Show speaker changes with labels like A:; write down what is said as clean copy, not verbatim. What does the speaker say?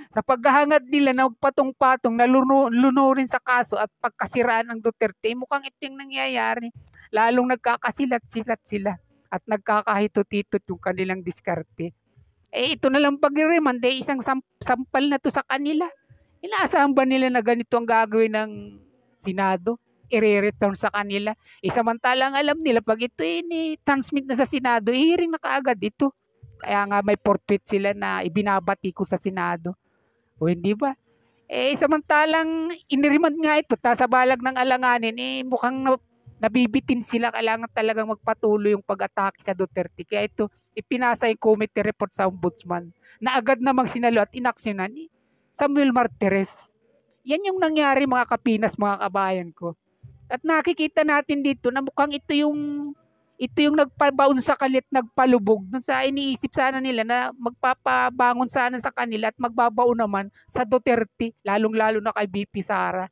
A: Sa paghahangad nila na magpatong-patong na lunurin sa kaso at pagkasiraan ng Duterte, mukhang ito yung nangyayari. Lalong nagkakasilat-silat sila at nagkakahito-titot yung kanilang diskarte. Ito na lang pag-remand, isang sampal na to sa kanila. Inaasahan ba nila na ganito ang gagawin ng Senado? I-return sa kanila. Samantalang alam nila, pag ito ni-transmit na sa Senado, hearing na kaagad ito. Kaya nga may portrait sila na ibinabati ko sa Senado. O hindi ba? Samantalang iniremand nga ito, sa balag ng alanganin, mukhang nabibitin sila. Kailangan talagang magpatuloy yung pag-atake sa Duterte. Kaya ito, ipinasa yung committee report sa ombudsman na agad namang sinalo at inaksyonan ni Samuel Martires. Yan yung nangyari, mga kapinas, mga kabayan ko. At nakikita natin dito na mukhang ito yung nagpabaon sa kalit, nagpalubog dun sa iniisip sana nila na magpapabangon sana sa kanila at magbabaon naman sa Duterte, lalong-lalo na kay BP Sara.